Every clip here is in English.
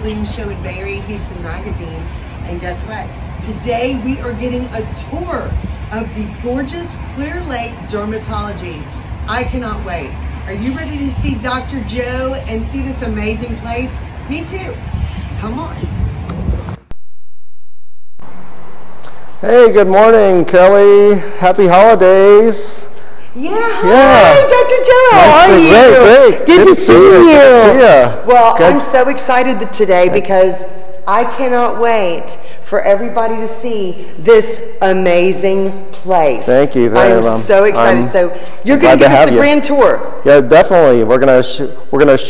modeling show at Barry Houston Magazine. And guess what? Today we are getting a tour of the gorgeous Clear Lake Dermatology. I cannot wait. Are you ready to see Dr. Joe and see this amazing place? Me too. Come on. Hey, good morning, Kelly. Happy holidays. Yeah, hi, Dr. Joe. How are you? Great. Good to see you. Good to see you. Well, I'm so excited today because I cannot wait for everybody to see this amazing place. Thank you very much. I'm so excited. So you're going to give us the grand tour. Yeah, definitely. We're gonna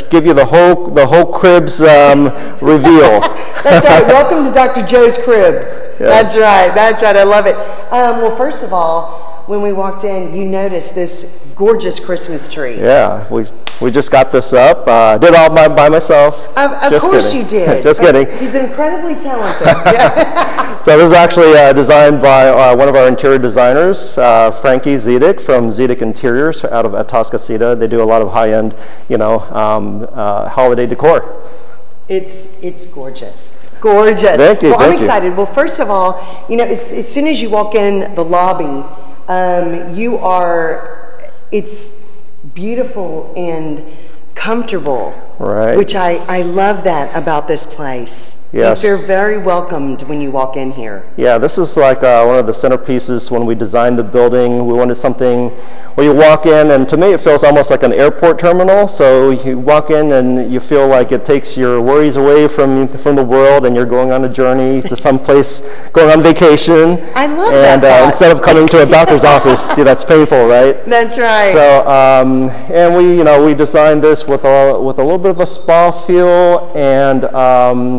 give you the whole cribs reveal. That's right. Welcome to Dr. Joe's crib. Yeah. That's right. That's right. I love it. Well, first of all, when we walked in, you noticed this gorgeous Christmas tree. Yeah, we just got this up. Did all by myself. Of course you did. Just kidding. He's incredibly talented. So this is actually designed by one of our interior designers, Frankie Zedek from Zedek Interiors out of Atascocita. They do a lot of high-end, holiday decor. It's gorgeous. Gorgeous. Thank you. Well, I'm excited. Well, first of all, as soon as you walk in the lobby, it's beautiful and comfortable. Right. Which I love that about this place. Yes. You feel very welcomed when you walk in here. Yeah, this is like one of the centerpieces when we designed the building. We wanted something where you walk in, and to me it feels almost like an airport terminal. So you walk in and you feel like it takes your worries away from the world, and you're going on a journey to some place, going on vacation. I love that. And instead of coming to a doctor's office, that's painful, right? That's right. So and we designed this with a little bit of a spa feel, and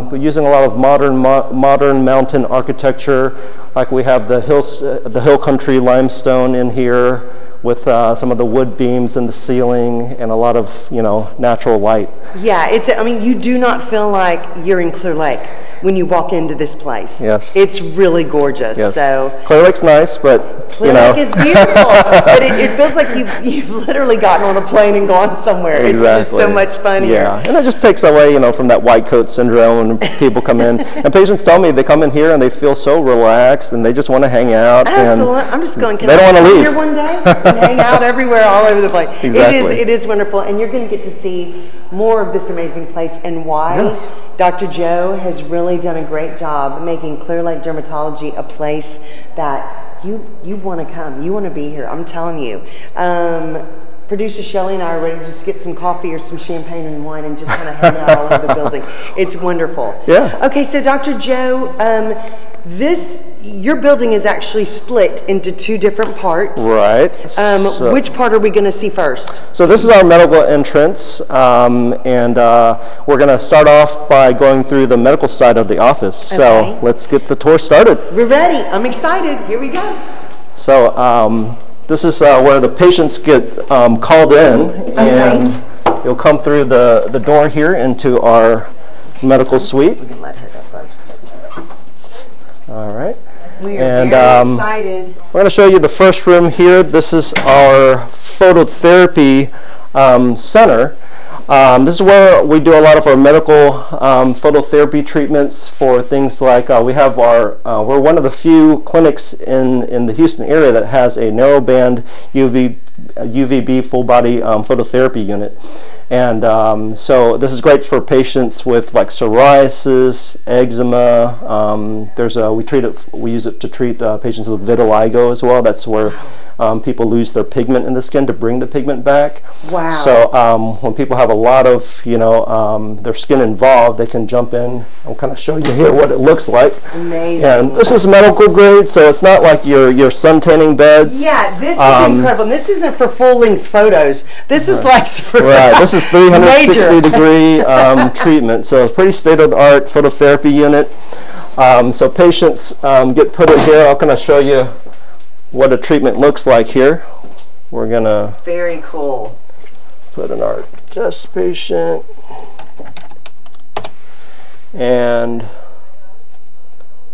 we're using a lot of modern mountain architecture. Like we have the hill country limestone in here with some of the wood beams in the ceiling and a lot of natural light. Yeah, you do not feel like you're in Clear Lake when you walk into this place. Yes. It's really gorgeous. Yes. So Clear Lake's nice, but Clear Lake is beautiful. But it feels like you've literally gotten on a plane and gone somewhere. Exactly. It's just so much fun here. Yeah, and it just takes away, from that white coat syndrome when people come in. And patients tell me they come in here and they feel so relaxed and they just want to hang out. Absolutely. I'm just going, can I come leave here one day and hang out everywhere, all over the place. Exactly. It is wonderful. And you're going to get to see more of this amazing place and why. Yes. Dr. Joe has really done a great job making Clear Lake Dermatology a place that you want to come. You want to be here. I'm telling you. Producer Shelley and I are ready to just get some coffee or some champagne and wine and just kind of hang out all over the building. It's wonderful. Yes. Okay, so Dr. Joe, your building is actually split into two different parts. Right. Which part are we going to see first? So this is our medical entrance, and we're going to start off by going through the medical side of the office. Okay. So let's get the tour started. We're ready. I'm excited. Here we go. So this is where the patients get called in, and you'll come through the door here into our medical suite. We can let her go first. All right. We are very excited. We're going to show you the first room here. This is our phototherapy center. This is where we do a lot of our medical phototherapy treatments for things like we have we're one of the few clinics in the Houston area that has a narrowband UVB full body phototherapy unit. And so this is great for patients with like psoriasis, eczema. We use it to treat patients with vitiligo as well. That's where people lose their pigment in the skin to bring the pigment back. Wow. So when people have a lot of their skin involved, they can jump in. I'll kind of show you here what it looks like. Amazing. And this is medical grade, so it's not like your sun tanning beds. Yeah, this is incredible. And this isn't for full-length photos. This is like for This is 360 degree treatment. So pretty state-of-the-art phototherapy unit. So patients get put in here. I'll kind of show you what a treatment looks like here. We're gonna very cool. Put in our chest patient, and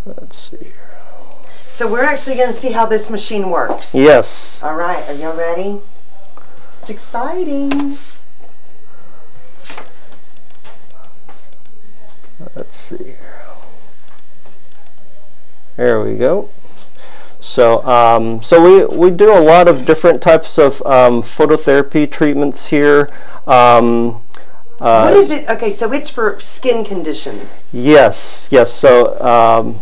let's see here. So we're actually going to see how this machine works. Yes. All right. Are y'all ready? It's exciting. let's see. There we go. So, we do a lot of different types of phototherapy treatments here. What is it? Okay, so it's for skin conditions. Yes, yes. So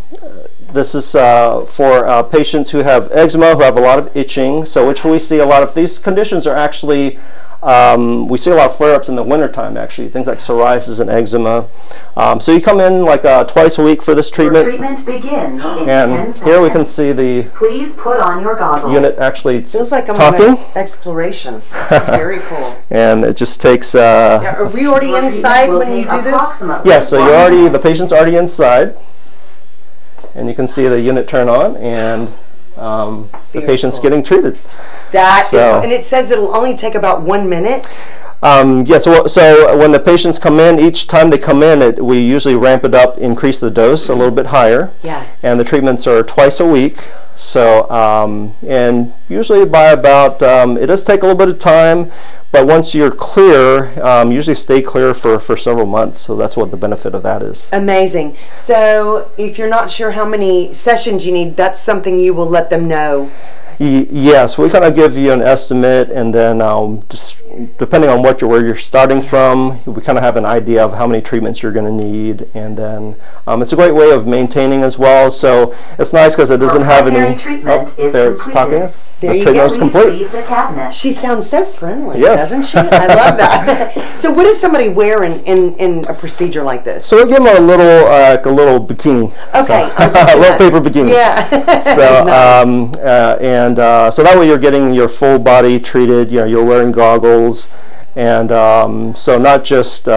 this is for patients who have eczema, who have a lot of itching. So which we see a lot of these conditions are actually. We see a lot of flare-ups in the wintertime, actually, things like psoriasis and eczema. So you come in like twice a week for this treatment. Your treatment begins in 10 and seconds. here we can see the Please put on your goggles. unit actually Feels like I'm talking. on an exploration. Very cool. And it just takes... Yeah, are we already inside when you do this? Yeah, so you're already, the patient's already inside. And you can see the unit turn on and the patient's getting treated. That is, and it says it'll only take about 1 minute. Yeah, so when the patients come in, each time they come in, we usually ramp it up, increase the dose a little bit higher. Yeah. And the treatments are twice a week. So, and usually by about, it does take a little bit of time, but once you're clear, usually stay clear for several months. So that's what the benefit of that is. Amazing. So if you're not sure how many sessions you need, that's something you will let them know. Yes, we kind of give you an estimate, and then just depending on where you're starting from, we kind of have an idea of how many treatments you're going to need, and then it's a great way of maintaining as well. So it's nice because it doesn't have any. Treatment is there it's completed. talking. There the you treatment go. is complete. Leave the cabinet. She sounds so friendly, Yes. doesn't she? I love that. So what does somebody wear in a procedure like this? So we give them a little bikini. Okay. So, a little paper bikini. Yeah. So Nice. so that way you're getting your full body treated. You know, you're wearing goggles, and so not just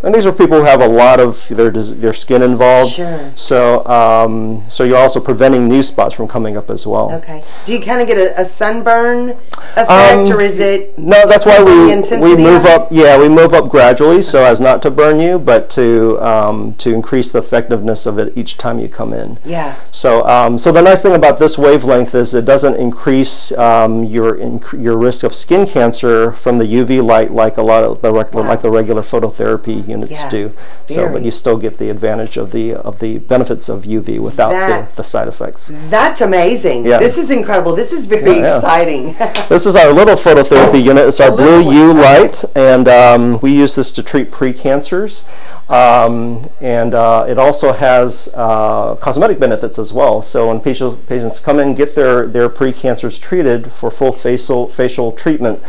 and these are people who have a lot of their skin involved. Sure. So so you're also preventing new spots from coming up as well. Okay. Do you kind of get a sunburn effect, or is it? No, that's why we move up. Yeah, we move up gradually so as not to burn you, but to increase the effectiveness of it each time you come in. Yeah. So so the nice thing about this wavelength is it doesn't increase your risk of skin cancer from the UV light like a lot of the regular phototherapy units do. So, but you still get the advantage of the benefits of UV without the side effects. That's amazing. Yeah. This is incredible. This is very exciting. This is our little phototherapy unit. It's our blue U light, and we use this to treat precancers. And it also has cosmetic benefits as well. So when patients come in and get their precancers treated for full facial treatment,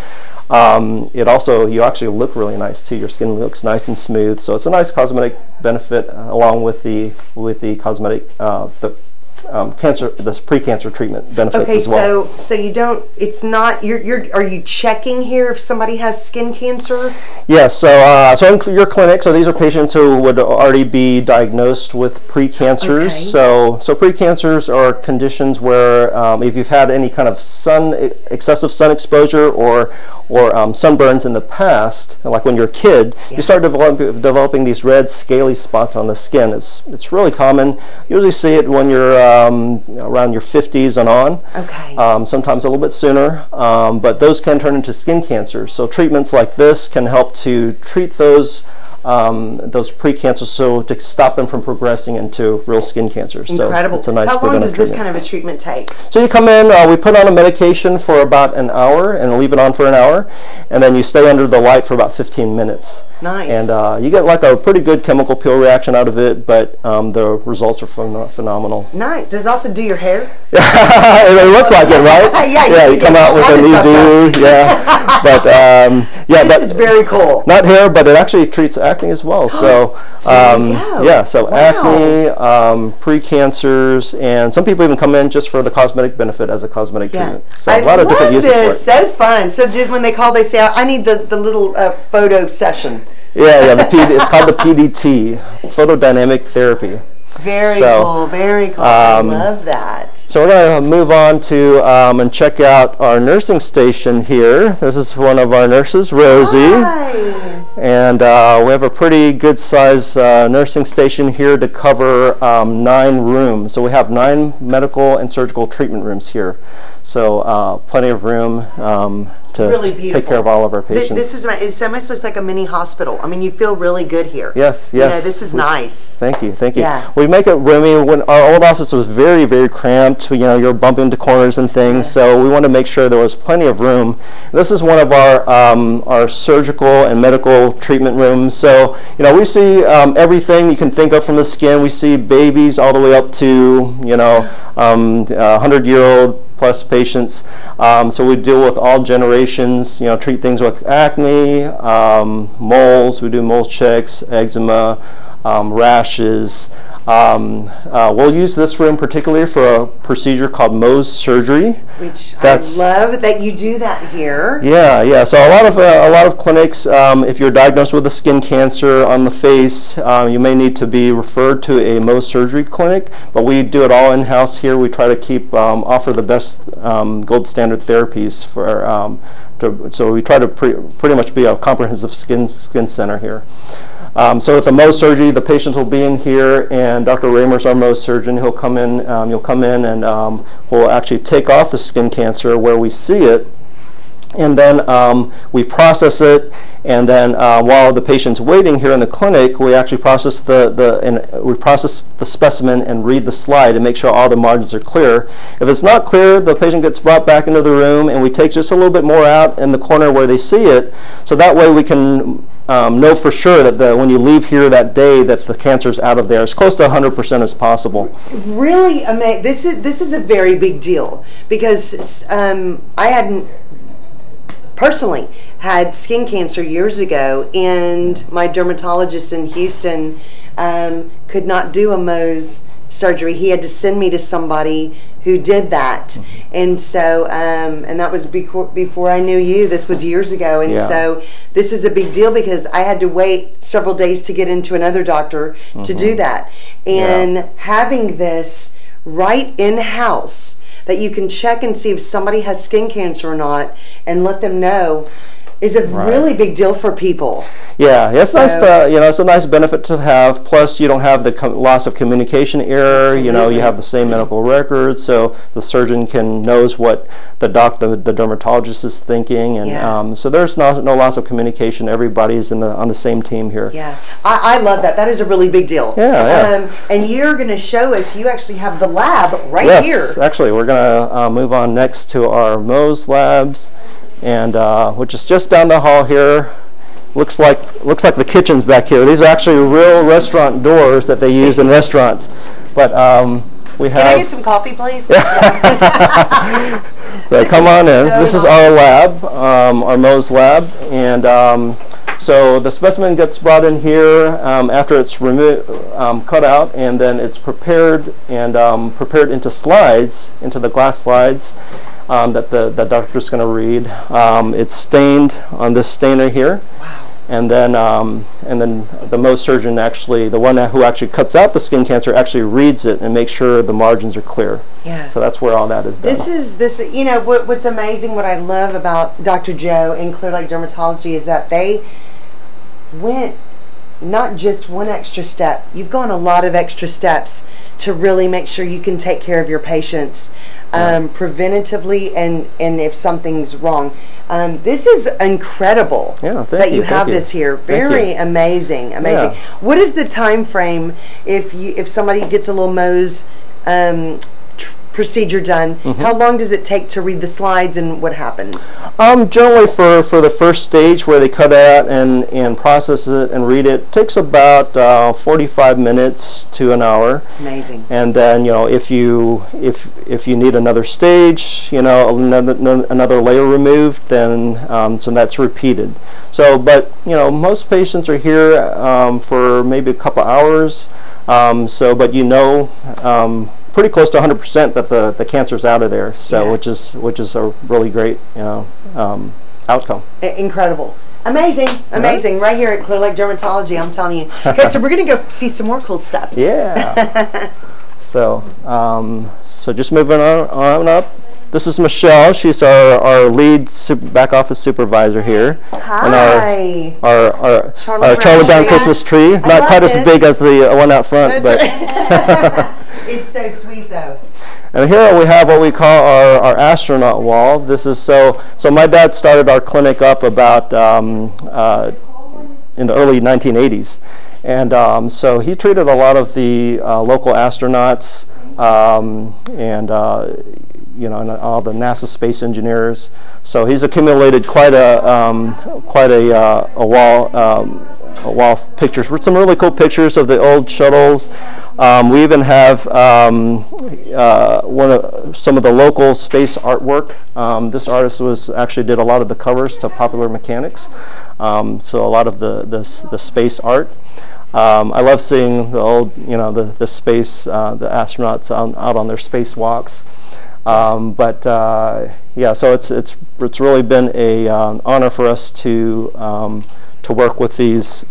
you actually look really nice too. Your skin looks nice and smooth. So it's a nice cosmetic benefit along with the cosmetic this pre-cancer treatment benefits as well. Okay, so you don't. It's not. Are you checking here if somebody has skin cancer? Yes. So in your clinic, so these are patients who would already be diagnosed with precancers. Okay. So precancers are conditions where if you've had any kind of excessive sun exposure or sunburns in the past, like when you're a kid, you start developing these red scaly spots on the skin. It's really common. You usually see it when you're around your 50s and on. Okay. Sometimes a little bit sooner, but those can turn into skin cancers. So treatments like this can help to treat those precancers, so to stop them from progressing into real skin cancers. Incredible. So it's a nice How long does this kind of a treatment take? So you come in, we put on a medication for about an hour and leave it on for an hour, and then you stay under the light for about 15 minutes. Nice. And you get like a pretty good chemical peel reaction out of it, but the results are phenomenal. Nice. Does it also do your hair? It looks like it, right? Yeah, you come out with a new do. Yeah. But this is very cool. Not hair, but it actually treats acne as well. So yeah, so acne, precancers, and some people even come in just for the cosmetic benefit as a cosmetic treatment. So a lot of different uses for it. So fun. So when they call, they say, I need the little photo session. Yeah, it's called the PDT, photodynamic therapy. Very cool, very cool. I love that. So we're going to move on to and check out our nursing station here. This is one of our nurses, Rosie. Hi. And we have a pretty good size nursing station here to cover 9 rooms. So we have 9 medical and surgical treatment rooms here. So plenty of room. really beautiful. take care of all of our patients. This is it almost looks like a mini hospital. I mean, you feel really good here. Yes, yes. You know, this is nice. Thank you, thank you. Yeah. We make it roomy. When our old office was very, very cramped, you know, you're bumping into corners and things, so we want to make sure there was plenty of room. This is one of our surgical and medical treatment rooms. So, you know, we see everything you can think of from the skin. We see babies all the way up to, you know, 100-year-old plus patients. So we deal with all generations, you know, treat things with acne, moles, we do mole checks, eczema, rashes. We'll use this room particularly for a procedure called Mohs Surgery. Which I love that you do that here. Yeah, yeah. So a lot of clinics, if you're diagnosed with a skin cancer on the face, you may need to be referred to a Mohs Surgery clinic. But we do it all in-house here. We try to keep offer the best gold standard therapies for. So we try to pretty much be a comprehensive skin center here. So with the Mohs Surgery, the patients will be in here, and Dr. Raymer's our Mohs surgeon. He'll come in. You'll come in, and we'll actually take off the skin cancer where we see it, and then we process it. And then while the patient's waiting here in the clinic, we actually process the specimen and read the slide and make sure all the margins are clear. If it's not clear, the patient gets brought back into the room, and we take just a little bit more out in the corner where they see it, so that way we can know for sure that when you leave here that day that the cancer's out of there as close to 100% as possible. Really amazing. This is a very big deal, because I hadn't personally had skin cancer years ago, and my dermatologist in Houston could not do a Mohs surgery. He had to send me to somebody who did that. And so and that was before I knew you. This was years ago, and so this is a big deal because I had to wait several days to get into another doctor to do that. And having this right in-house that you can check and see if somebody has skin cancer or not and let them know is a really big deal for people. Yeah, it's nice to, you know, it's a nice benefit to have. Plus, you don't have the loss of communication error. Absolutely. You know, you have the same medical records, so the surgeon knows what the dermatologist is thinking, and so there's no loss of communication. Everybody's on the same team here. Yeah, I love that. That is a really big deal. Yeah. And you're going to show us. You actually have the lab here. Yes, actually, we're going to move on next to our Mohs labs, and which is just down the hall here. Looks like the kitchen's back here. These are actually real restaurant doors that they use in restaurants. But we have. Can I get some coffee, please? Come on in. This is our lab, our Mohs lab, and so the specimen gets brought in here after it's cut out, and then it's prepared and prepared into slides, into the glass slides. That the doctor's going to read. It's stained on this stainer here. Wow. And then the Mohs surgeon, actually, the one who actually cuts out the skin cancer, actually reads it and makes sure the margins are clear. Yeah. So that's where all that is done. You know, what's amazing, what I love about Dr. Joe and Clear Lake Dermatology is that they went not just one extra step. You've gone a lot of extra steps to really make sure you can take care of your patients preventatively and if something's wrong. This is incredible that you have this here. Very amazing. Yeah. What is the time frame if somebody gets a little Mohs procedure done? How long does it take to read the slides, and what happens? Generally for the first stage where they cut out and process it and read it, takes about 45 minutes to an hour. Amazing. And then, you know, if you need another stage, you know, another layer removed, then so that's repeated. So, but you know, most patients are here for maybe a couple hours. But you know, pretty close to 100% that the cancer's out of there. So which is a really great outcome. Incredible. Amazing. Right here at Clear Lake Dermatology, I'm telling you. Okay, so we're going to go see some more cool stuff. Yeah. So just moving on up. This is Michelle. She's our lead back office supervisor here. Hi. And our Charlie Brown Christmas tree. Not quite as big as the one out front, but it's so sweet though. And here we have what we call our Astronaut Wall. This is so my dad started our clinic up about in the early 1980s. And so he treated a lot of the local astronauts and all the NASA space engineers. So he's accumulated quite a wall of pictures. Some really cool pictures of the old shuttles. We even have some of the local space artwork. This artist actually did a lot of the covers to Popular Mechanics. So a lot of the space art. I love seeing the old, the space, the astronauts out on their spacewalks. Yeah, so it's really been a honor for us to work with these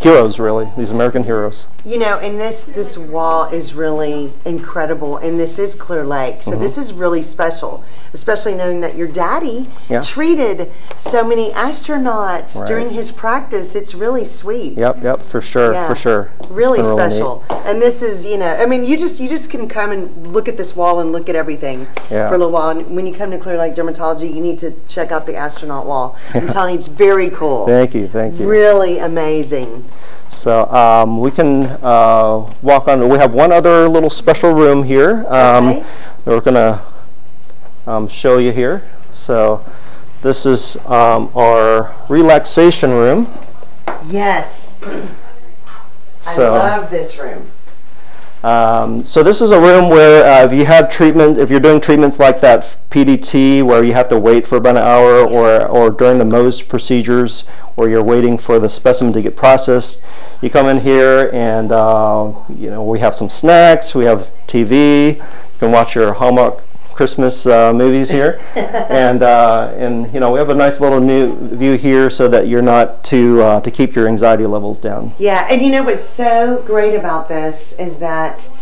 heroes, really, these American heroes. And this wall is really incredible, and this is Clear Lake, so this is really special, especially knowing that your daddy treated so many astronauts during his practice. It's really sweet. Yep, for sure, for sure. Really special. And this is, I mean, you just can come and look at this wall and look at everything for a little while. And when you come to Clear Lake Dermatology, you need to check out the Astronaut Wall. I'm telling you, it's very cool. Thank you. Really amazing. So we can walk on. We have one other little special room here. We're going to show you here. So this is our relaxation room. Yes. I love this room. So this is a room where if you have treatment, if you're doing treatments like that PDT where you have to wait for about an hour, or during the Mohs procedures where you're waiting for the specimen to get processed, you come in here and we have some snacks, we have TV, you can watch your Hallmark Christmas movies here, and we have a nice little new view here so that you're not to keep your anxiety levels down. Yeah, and what's so great about this is that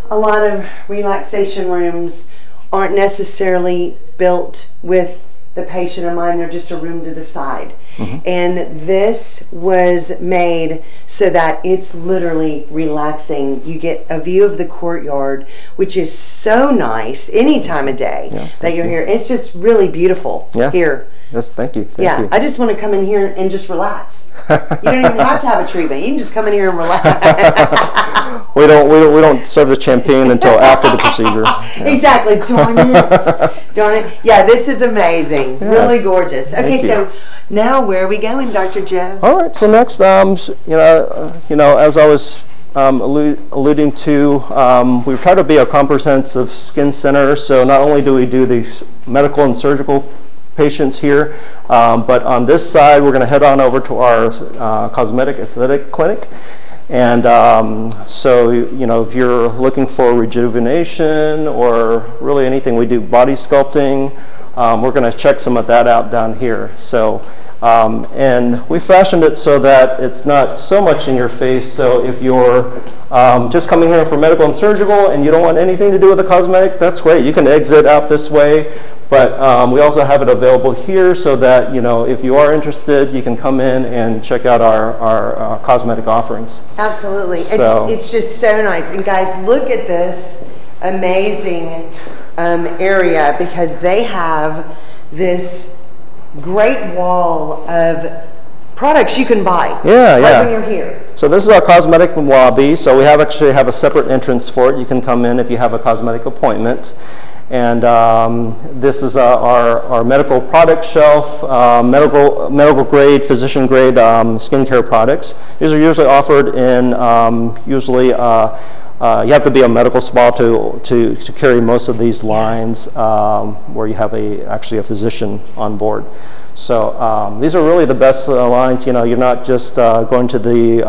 a lot of relaxation rooms aren't necessarily built with the patient in mind. They're just a room to the side. And this was made so that it's literally relaxing. You get a view of the courtyard, which is so nice any time of day that you're here. It's just really beautiful here. Yes, thank you. Thank you. I just want to come in here and just relax. You don't even have to have a treatment. You can just come in here and relax. we don't serve the champagne until after the procedure. Exactly. Darn it. Yeah, this is amazing. Really gorgeous. Okay, so now where are we going, Dr. Joe? All right. So next, as I was alluding to, we try to be a comprehensive skin center. So not only do we do these medical and surgical patients here, but on this side we're going to head on over to our cosmetic aesthetic clinic. And so if you're looking for rejuvenation or really anything, we do body sculpting. We're going to check some of that out down here. So and we fashioned it so that it's not so much in your face. So if you're just coming here for medical and surgical and you don't want anything to do with the cosmetic, that's great. You can exit out this way. But we also have it available here so that, if you are interested, you can come in and check out our cosmetic offerings. Absolutely. It's just so nice. And guys, look at this amazing area, because they have this great wall of products you can buy when you're here. So this is our cosmetic lobby. So we actually have a separate entrance for it. You can come in if you have a cosmetic appointment. And this is our medical product shelf, medical grade, physician grade skincare products. These are usually offered in you have to be a medical spa to carry most of these lines, where you have actually a physician on board. So these are really the best lines. You're not just going to the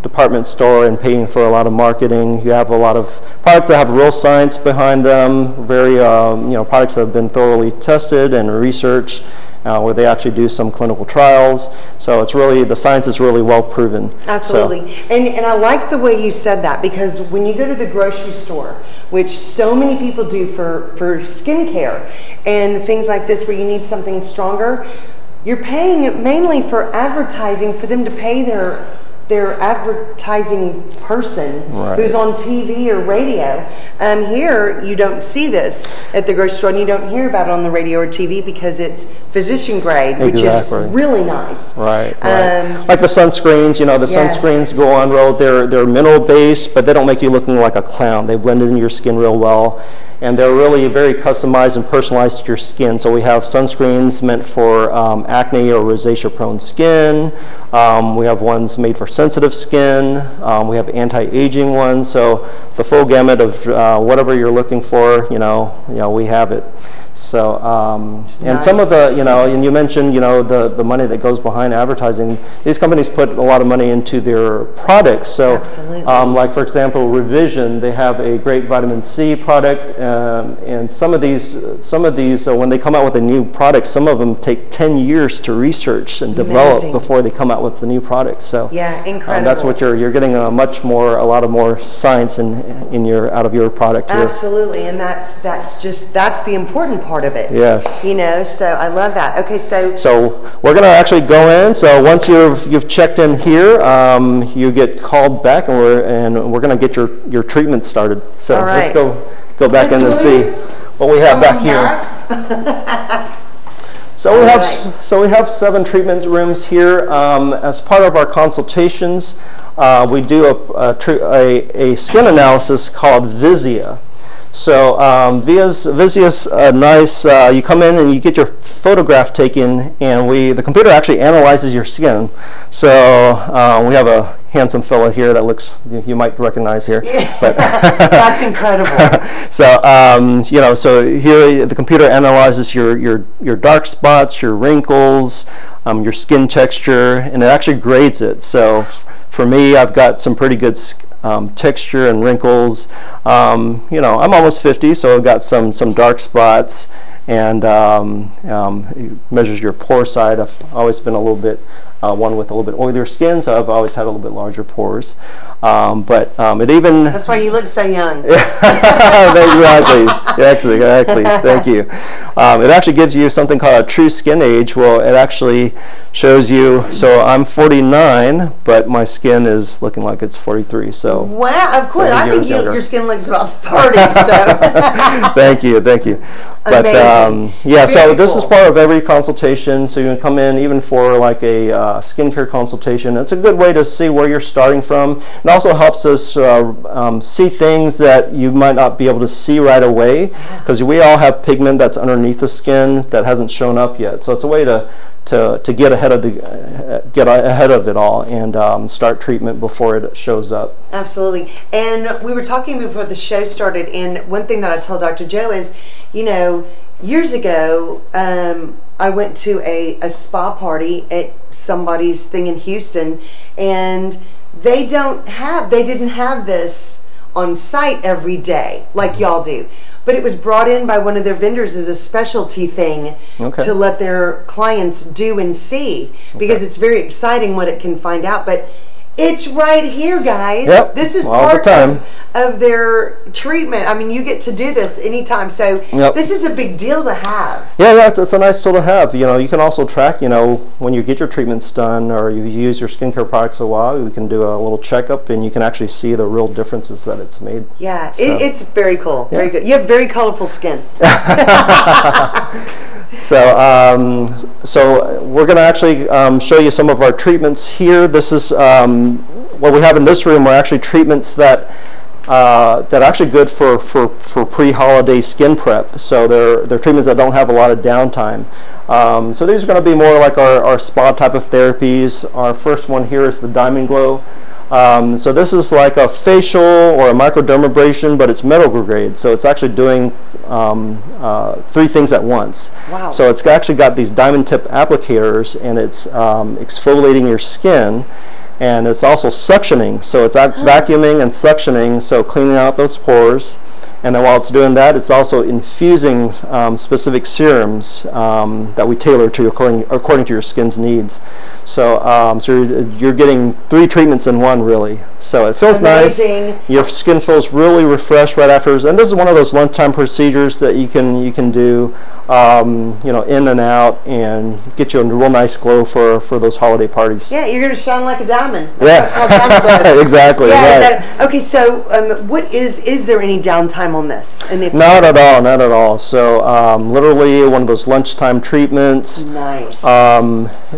department store and paying for a lot of marketing. You have a lot of products that have real science behind them, very products that have been thoroughly tested and researched, where they actually do some clinical trials. So it's really, the science is really well proven. Absolutely. So, and I like the way you said that, because when you go to the grocery store, which so many people do for skincare and things like this where you need something stronger, you're paying mainly for advertising for them to pay their their advertising person Right. who's on TV or radio. Here, you don't see this at the grocery store, and you don't hear about it on the radio or TV because it's physician grade, which Exactly. is really nice. Right. Like the sunscreens, the Yes. sunscreens go on road. They're mineral based, but they don't make you looking like a clown. They blend into your skin real well, and they're really very customized and personalized to your skin. So we have sunscreens meant for acne or rosacea prone skin. We have ones made for sensitive skin. We have anti-aging ones. So the full gamut of whatever you're looking for, we have it. So, and nice. some of the, and you mentioned, the money that goes behind advertising. These companies put a lot of money into their products. So, Absolutely. like for example, Revision, they have a great vitamin C product, and some of these, when they come out with a new product, some of them take 10 years to research and develop Amazing. before they come out with the new product. So, Yeah, incredible. that's what you're getting a lot of more science out of your product here. Absolutely, and that's the important part of it. Yes. So I love that. Okay, so we're going to actually go in. So once you've checked in here, you get called back, and we're going to get your treatment started. So All right. let's go back in and see what we have back here. So we have 7 treatment rooms here. As part of our consultations, we do a skin analysis called Visia. So Visia's nice. You come in and you get your photograph taken, and the computer actually analyzes your skin. So we have a handsome fellow here that you might recognize here. Yeah. But that's incredible. So so here the computer analyzes your dark spots, your wrinkles, your skin texture, and it actually grades it. So for me, I've got some pretty good texture and wrinkles. I'm almost 50, so I've got some dark spots, and it measures your pore side. I've always been a little bit one with a little bit oilier skin, so I've always had a little bit larger pores. But it even That's why you look so young. Exactly. Thank you. It actually gives you something called a true skin age. Well, it actually shows you. So I'm 49, but my skin is looking like it's 43. So wow, of course. I think your skin looks about 30. So thank you. But amazing. yeah, Very so this cool. is part of every consultation. So you can come in even for like a skincare consultation. It's a good way to see where you're starting from. It also helps us see things that you might not be able to see right away, because we all have pigment that's underneath the skin that hasn't shown up yet. So it's a way to get ahead of it all and start treatment before it shows up. Absolutely. And we were talking before the show started, and one thing that I told Dr. Joe is, years ago, I went to a spa party at somebody's thing in Houston, and they didn't have this on site every day like y'all do. But it was brought in by one of their vendors as a specialty thing to let their clients do and see, because it's very exciting what it can find out. But it's right here, guys. Yep. This is All part the time. of their treatment. I mean, you get to do this anytime. So this is a big deal to have. Yeah, it's a nice tool to have. You can also track, when you get your treatments done or you use your skincare products a while, we can do a little checkup, and you can actually see the real differences that it's made. Yeah, So. it's very cool. Yeah. Very good. You have very colorful skin. So we're going to actually show you some of our treatments here. This is what we have in this room are actually treatments that are actually good for pre-holiday skin prep. So they're treatments that don't have a lot of downtime. So these are going to be more like our spa type of therapies. Our first one here is the Diamond Glow. So this is like a facial or a microdermabrasion, but it's medical grade. So it's actually doing 3 things at once. Wow. So it's actually got these diamond tip applicators, and it's exfoliating your skin, and it's also suctioning. So it's vacuuming and suctioning, so cleaning out those pores. And then while it's doing that, it's also infusing specific serums that we tailor to according to your skin's needs. So, so you're getting 3 treatments in one, really. So it feels Amazing. nice. Your skin feels really refreshed right after. And this is one of those lunchtime procedures that you can do, you know, in and out, and get you a real nice glow for those holiday parties. Yeah, you're going to shine like a diamond. That's called diamond glow. Exactly. Yeah, right. Okay, so what is there any downtime on this? And if not at all, not at all. So literally one of those lunchtime treatments. Nice.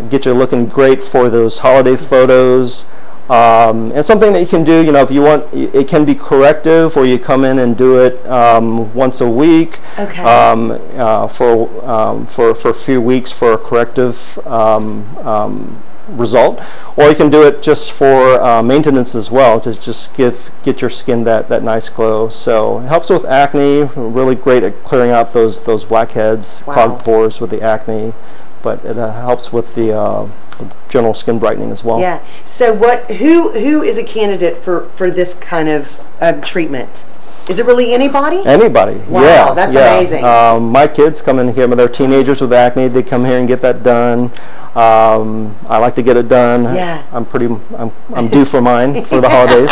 Get you looking great for those holiday photos. And something that you can do, you know, if you want, it can be corrective, or you come in and do it once a week. Okay. For a few weeks for a corrective result, or you can do it just for maintenance as well, to just get your skin that nice glow. So it helps with acne, really great at clearing out those blackheads, clogged pores with the acne, but it helps with the general skin brightening as well. Yeah. So who is a candidate for this kind of treatment? Is it really anybody? Anybody. Wow, yeah, that's yeah. amazing. My kids come in here, they're teenagers with acne. They come here and get that done. I like to get it done. Yeah. I'm due for mine for the holidays,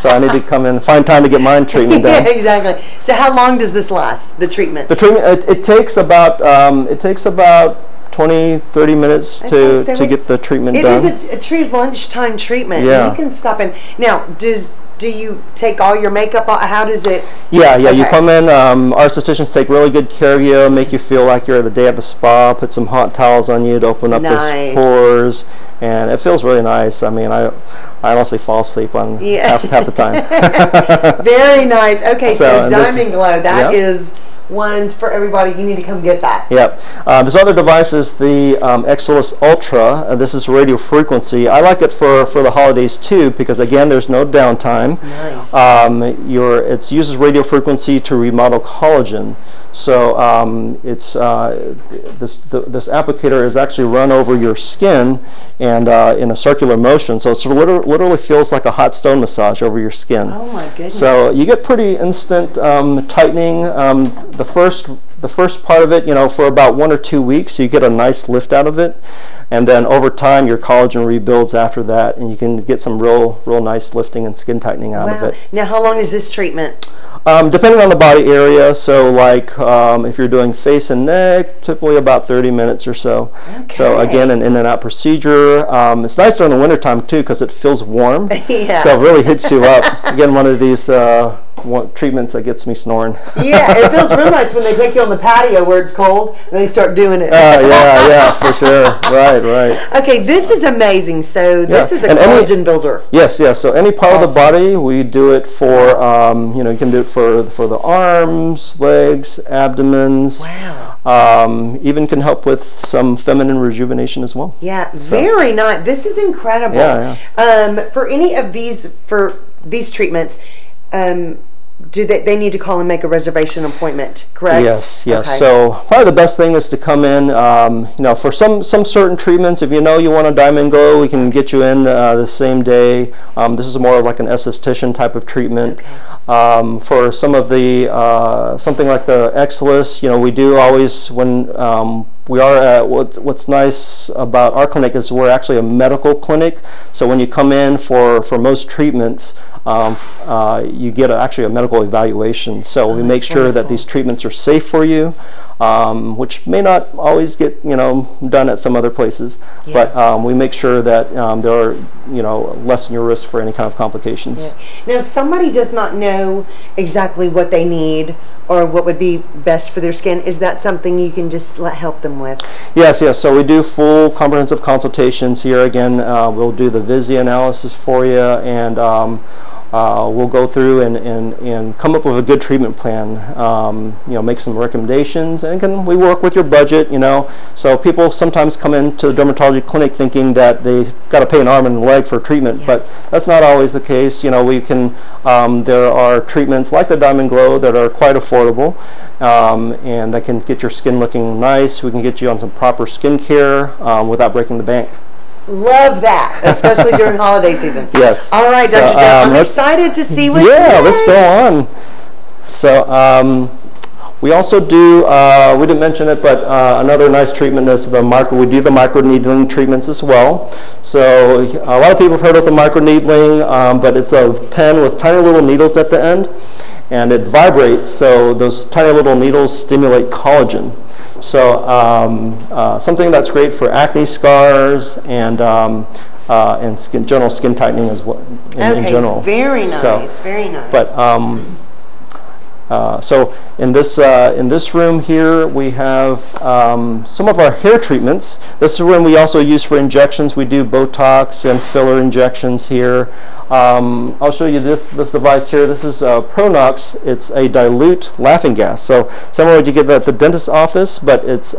so I need to come in and find time to get mine treatment done. Yeah, exactly. So how long does this last? The treatment? The treatment it takes about 20-30 minutes to get the treatment done. It is a true lunchtime treatment. Yeah. You can stop in. Now, do you take all your makeup off? How does it? Yeah, okay. You come in, our estheticians take really good care of you, make you feel like you're the day at the spa, put some hot towels on you to open up those pores, and it feels really nice. I mean, I honestly fall asleep on half the time. Very nice. Okay, so Diamond Glow, that yeah. is one for everybody. You need to come get that. Yep. This other device is the EMSculpt Ultra. This is radio frequency. I like it for the holidays too, because again, there's no downtime. Nice. It uses radio frequency to remodel collagen. So this applicator is actually run over your skin and in a circular motion. So it literally feels like a hot stone massage over your skin. Oh my goodness. So you get pretty instant tightening. The first part of it, you know, for about 1 or 2 weeks, you get a nice lift out of it, and then over time your collagen rebuilds after that, and you can get some real nice lifting and skin tightening out of it. Now, how long is this treatment? Depending on the body area, so like if you're doing face and neck, typically about 30 minutes or so. Okay. So again, an in and out procedure. It's nice during the winter time too, because it feels warm. Yeah. So it really hits you up. Again, one of these treatments that gets me snoring. Yeah, it feels real nice when they take you on the patio where it's cold and they start doing it. Yeah, for sure. Right. Okay, this is amazing. So this is a collagen builder. Yes. So any part of the body, we do it for. You know, you can do it for the arms, legs, abdomens. Wow. Even can help with some feminine rejuvenation as well. Yeah, very nice. This is incredible. Yeah. For any of these treatments, do they need to call and make a reservation appointment, correct? Yes. Okay. So probably the best thing is to come in, you know, for some certain treatments, if you know you want a diamond glow, we can get you in the same day. This is more of like an esthetician type of treatment. Okay. For some of the, something like the EMSculpt, you know, we do always, when we are at, what's nice about our clinic is we're actually a medical clinic. So when you come in for most treatments, you get actually a medical evaluation. So we make sure that these treatments are safe for you, which may not always get, you know, done at some other places. Yeah. But we make sure that there are, you know, lessen your risk for any kind of complications. Yeah. Now, if somebody does not know exactly what they need or what would be best for their skin, is that something you can just help them with? Yes. So we do full comprehensive consultations here. Again, we'll do the VISI analysis for you, and we'll go through and come up with a good treatment plan. You know, make some recommendations, and we work with your budget. You know, so people sometimes come into the dermatology clinic thinking that they got to pay an arm and a leg for treatment, but that's not always the case. You know, we can. There are treatments like the Diamond Glow that are quite affordable, and that can get your skin looking nice. We can get you on some proper skin care without breaking the bank. Love that, especially during holiday season. Yes. All right, Dr. Joe, I'm excited to see what's next. Let's go on. So We also do, we didn't mention it, but another nice treatment is we do the micro needling treatments as well. So a lot of people have heard of the micro needling, but it's a pen with tiny little needles at the end, and it vibrates, so those tiny little needles stimulate collagen. So something that's great for acne scars and general skin tightening as well. In general. Very nice, so, very nice. But so in this room here, we have some of our hair treatments. This is a room we also use for injections. We do Botox and filler injections here. I'll show you this device here. This is Pronox. It's a dilute laughing gas. So similar to what you get at the dentist's office, but it's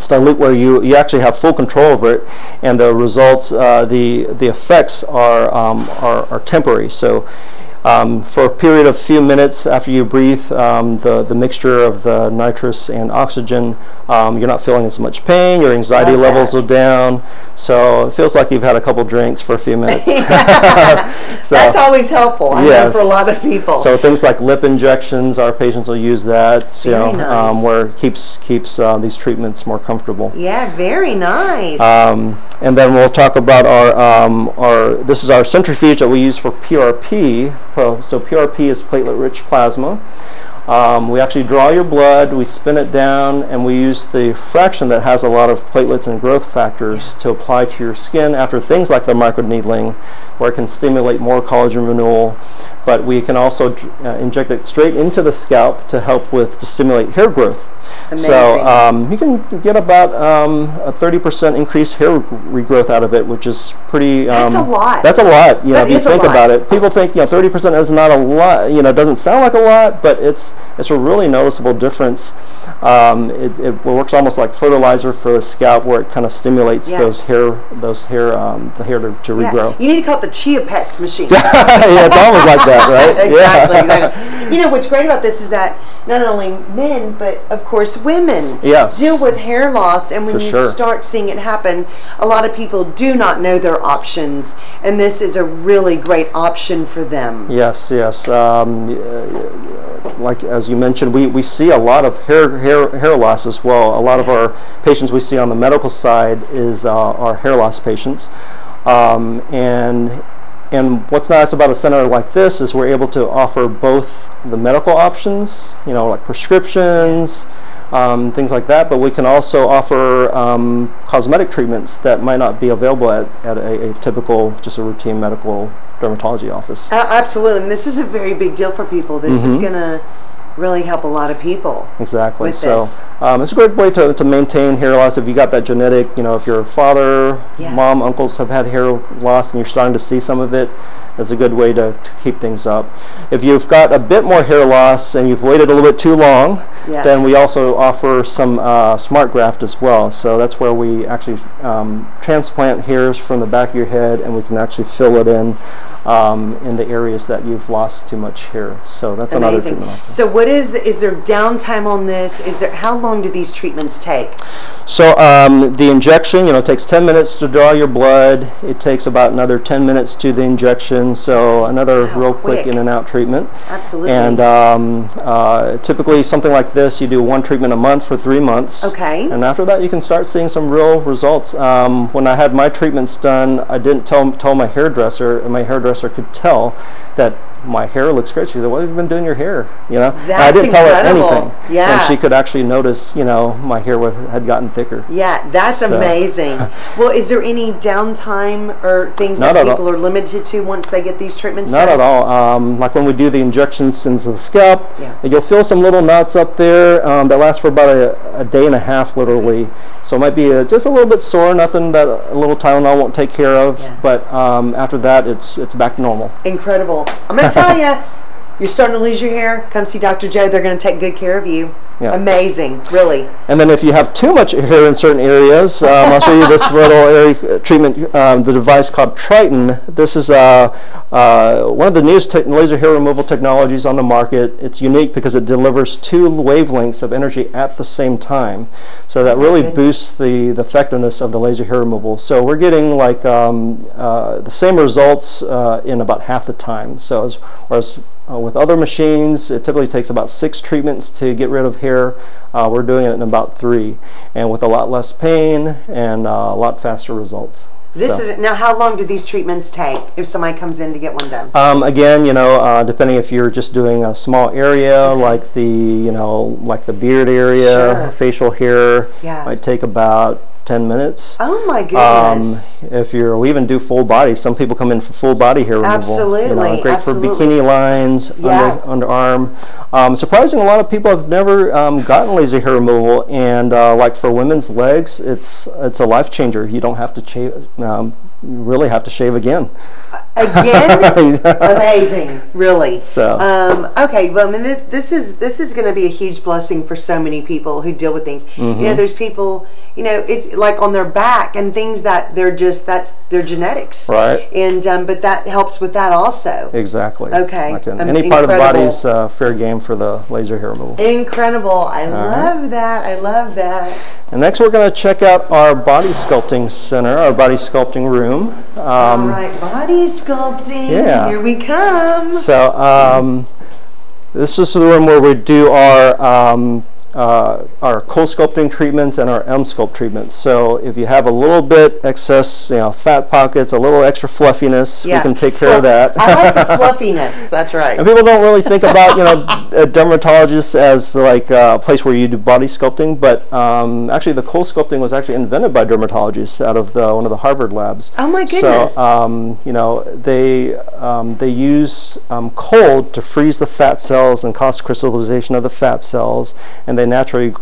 dilute where you actually have full control over it, and the results, the effects are temporary. So for a period of few minutes after you breathe the mixture of the nitrous and oxygen, you're not feeling as much pain, your anxiety levels are down, so it feels like you've had a couple drinks for a few minutes. So, that's always helpful, I know, for a lot of people. So things like lip injections, our patients will use that, nice. Where it keeps these treatments more comfortable. Yeah, very nice. And then we'll talk about this is our centrifuge that we use for PRP. So PRP is platelet-rich plasma. We actually draw your blood, we spin it down, and we use the fraction that has a lot of platelets and growth factors to apply to your skin after things like the microneedling, where it can stimulate more collagen renewal. But we can also inject it straight into the scalp to help to stimulate hair growth. Amazing. So you can get about a 30% increased hair regrowth out of it, which is pretty. That's a lot. That's a lot. That if you think about it, people think 30% is not a lot. It doesn't sound like a lot, but it's a really noticeable difference. It works almost like fertilizer for the scalp, where it kind of stimulates the hair to regrow. You need to call it the Chia Pet machine. Yeah, it's almost like that, right? Exactly. What's great about this is that not only men, but of course women deal with hair loss, and when you start seeing it happen, a lot of people do not know their options, and this is a really great option for them. Yes. Like as you mentioned, we see a lot of hair loss as well. A lot of our patients we see on the medical side are hair loss patients, and what's nice about a center like this is we're able to offer both the medical options, like prescriptions, things like that, but we can also offer cosmetic treatments that might not be available at a typical, just a routine medical dermatology office. Absolutely, and this is a very big deal for people. This is going to really help a lot of people. Exactly. So it's a great way to maintain hair loss. If you got that genetic, if your father, mom, uncles have had hair loss and you're starting to see some of it, it's a good way to keep things up. If you've got a bit more hair loss and you've waited a little bit too long, then we also offer some smart graft as well. So that's where we actually transplant hairs from the back of your head, and we can actually fill it in the areas that you've lost too much hair. So that's another treatment option. So is there downtime on this? How long do these treatments take? So the injection, takes 10 minutes to draw your blood. It takes about another 10 minutes to the injection. So another real quick in and out treatment. Absolutely. And typically something like this, you do one treatment a month for 3 months. Okay. And after that, you can start seeing some real results. When I had my treatments done, I didn't tell my hairdresser, and my hairdresser could tell that my hair looks great. She said, "What have you been doing your hair?" I didn't tell her anything. Yeah. And she could actually notice, my hair had gotten thicker. Yeah, that's amazing. Well, is there any downtime or things that people are limited to once they get these treatments done? Not at all. Like when we do the injections into the scalp, you'll feel some little knots up there that last for about a day and a half, literally. So it might be just a little bit sore, nothing that a little Tylenol won't take care of. But after that, it's back to normal. Incredible. I'm going to tell you, you're starting to lose your hair, come see Dr. Joe. They're going to take good care of you. Yeah. Amazing, really. And then if you have too much hair in certain areas, I'll show you this little area treatment, the device called Triton. This is one of the newest laser hair removal technologies on the market. It's unique because it delivers 2 wavelengths of energy at the same time. So that really boosts the effectiveness of the laser hair removal. So we're getting like the same results in about half the time. So whereas with other machines, it typically takes about 6 treatments to get rid of hair. We're doing it in about 3, and with a lot less pain and a lot faster results. Now, how long do these treatments take if somebody comes in to get one done? Again, depending if you're just doing a small area, like the, like the beard area, facial hair, might take about 10 minutes. Oh my goodness. We even do full body. Some people come in for full body hair removal. Absolutely. Great for bikini lines, underarm. Surprising, a lot of people have never gotten laser hair removal, and like for women's legs, it's a life changer. You don't have to really have to shave again. Again? Amazing, really. So okay, well, I mean, this is going to be a huge blessing for so many people who deal with things. There's people, it's like on their back and things that that's their genetics, right? And but that helps with that also. Exactly. Okay. Any part of the body is fair game for the laser hair removal. Incredible! I love that. I love that. And next, we're going to check out our body sculpting center, our body sculpting room. All right, body sculpting. Yeah. Here we come. So this is the room where we do our Coolsculpting treatments and our EMSculpt treatments. So if you have a little bit excess, fat pockets, a little extra fluffiness, we can take care of that. I like the fluffiness. That's right. And people don't really think about dermatologists as like a place where you do body sculpting, but actually the Coolsculpting was actually invented by dermatologists out of one of the Harvard labs. Oh my goodness! So they use cold to freeze the fat cells and cause crystallization of the fat cells, and they naturally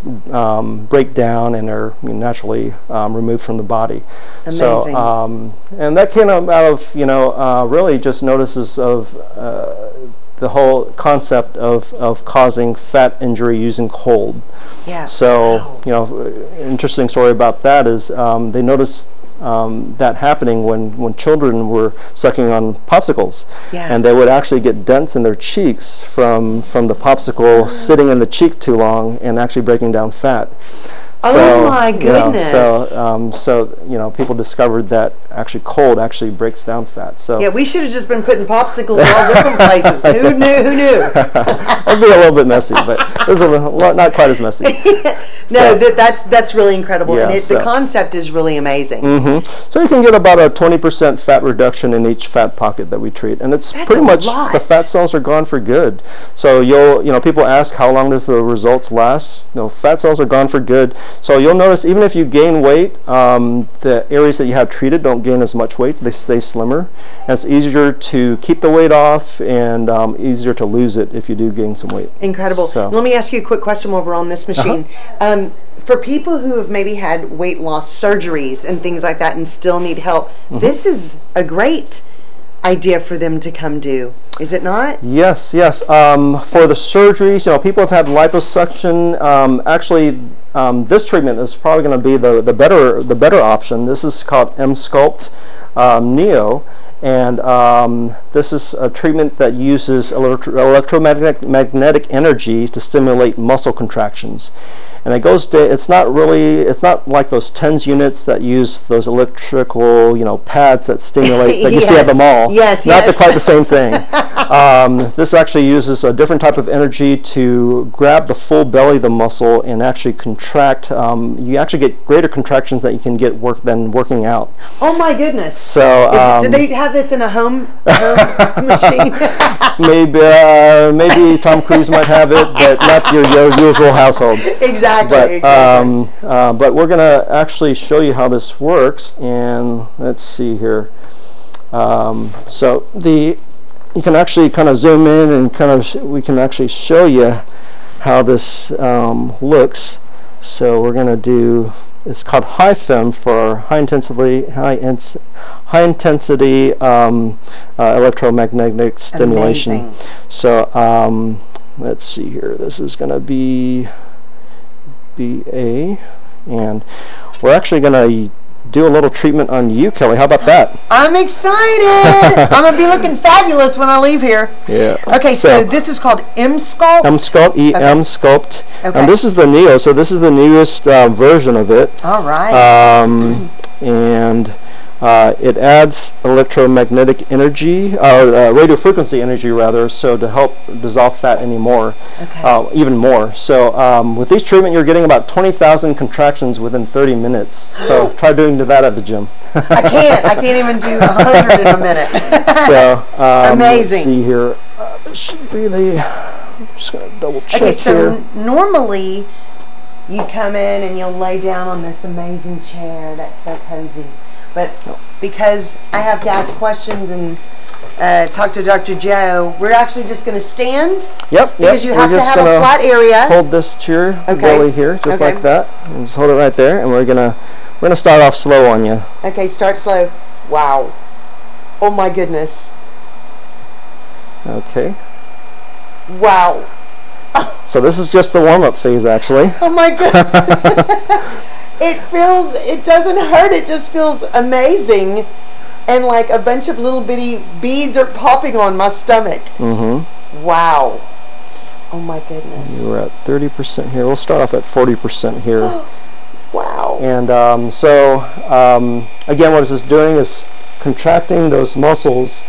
break down and are naturally removed from the body. Amazing. So, and that came out of really just notices of the whole concept of causing fat injury using cold. Yeah. So interesting story about that is they noticed that happening when children were sucking on popsicles, and they would actually get dents in their cheeks from the popsicle sitting in the cheek too long and actually breaking down fat. Oh my goodness! So people discovered that actually cold actually breaks down fat. So yeah, we should have just been putting popsicles in all different places. Who knew? Who knew? It'd be a little bit messy, but it's not quite as messy. No, that's really incredible, Yeah, and the concept is really amazing. So you can get about a 20% fat reduction in each fat pocket that we treat, and it's pretty much the fat cells are gone for good. So people ask how long does the results last? Fat cells are gone for good. So you'll notice even if you gain weight, the areas that you have treated don't gain as much weight. They stay slimmer. And it's easier to keep the weight off and easier to lose it if you do gain some weight. Incredible. So. Let me ask you a quick question while we're on this machine. For people who have maybe had weight loss surgeries and things like that and still need help, this is a great idea for them to come do, is it not? Yes. For the surgeries, people have had liposuction. Actually, this treatment is probably going to be the better option. This is called EMSculpt Neo, and this is a treatment that uses electromagnetic energy to stimulate muscle contractions. And it goes it's not like those TENS units that use those electrical, pads that stimulate that you see at the mall. Yes, not quite the same thing. This actually uses a different type of energy to grab the full belly of the muscle and actually contract. You actually get greater contractions that you can get than working out. Oh my goodness! So did they have this in a home machine? maybe Tom Cruise might have it, but not your usual household. Exactly. But we're going to actually show you how this works, and let's see here. So you can actually kind of zoom in and we can actually show you how this looks. So we're going to do, it's called high FEM for high intensity electromagnetic stimulation. Amazing. So let's see here. This is going to be BA, and we're actually going to do a little treatment on you, Kelly. How about that? I'm excited. I'm gonna be looking fabulous when I leave here. Yeah. Okay, so this is called EMSculpt. EMSculpt, EMSculpt, Okay. and this is the Neo. So this is the newest version of it. All right. And It adds electromagnetic energy, or radio frequency energy rather, so to help dissolve fat anymore, even more. So with each treatment, you're getting about 20,000 contractions within 30 minutes. So try doing that at the gym. I can't even do 100 in a minute. So amazing. Let's see here. This should be the. I'm just gonna double check okay, so here. normally you come in and you'll lay down on this amazing chair that's so cozy. But because I have to ask questions and talk to Dr. Joe, we're actually just going to stand. Yep. Because you have to have a flat area. Hold this chair belly here, just like that, and just hold it right there. And we're gonna start off slow on you. Okay, start slow. Wow. Oh my goodness. Okay. Wow. So this is just the warm-up phase, actually. Oh my goodness. It doesn't hurt, it just feels amazing. And like a bunch of little bitty beads are popping on my stomach. Mm-hmm. Wow. Oh my goodness. We're at 30% here. We'll start off at 40% here. Wow. And again, what this is doing is contracting those muscles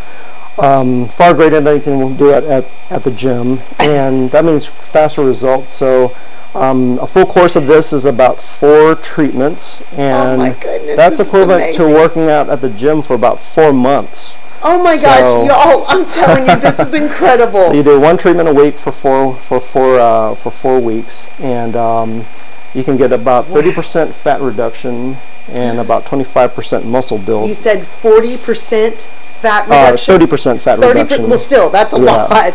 far greater than you can do at the gym, and that means faster results. So a full course of this is about 4 treatments, and oh my goodness, that's equivalent to working out at the gym for about 4 months. Oh my gosh, y'all! I'm telling you, this is incredible. So you do 1 treatment a week for 4 weeks, and you can get about 30% fat reduction and about 25% muscle build. You said 40% fat reduction? 30% fat reduction. Well, still, that's a lot.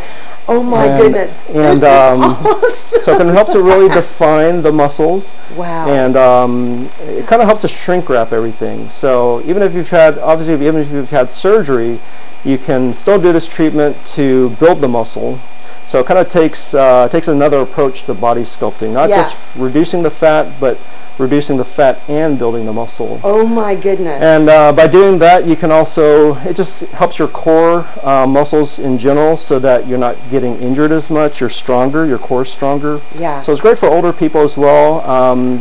Oh my goodness. And awesome. so it can help to really define the muscles. Wow. And it kind of helps to shrink wrap everything. So even if you've had surgery, you can still do this treatment to build the muscle. So it kind of takes another approach to body sculpting, not just reducing the fat, but reducing the fat and building the muscle. Oh my goodness. And by doing that, you can also, it just helps your core muscles in general, so that you're not getting injured as much. You're stronger, your core's stronger. Yeah. So it's great for older people as well.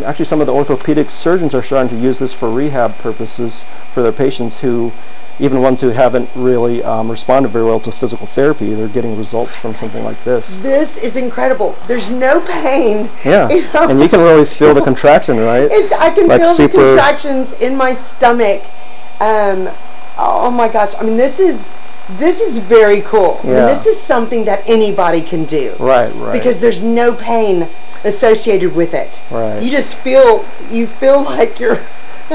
Actually, some of the orthopedic surgeons are starting to use this for rehab purposes for their patients, who, even ones who haven't really responded very well to physical therapy, they're getting results from something like this. This is incredible. There's no pain. Yeah, and you can really feel the contraction, right? I can feel the contractions in my stomach. Oh my gosh! I mean, this is very cool. Yeah. And this is something that anybody can do. Right. Because there's no pain associated with it. Right. You just feel like you're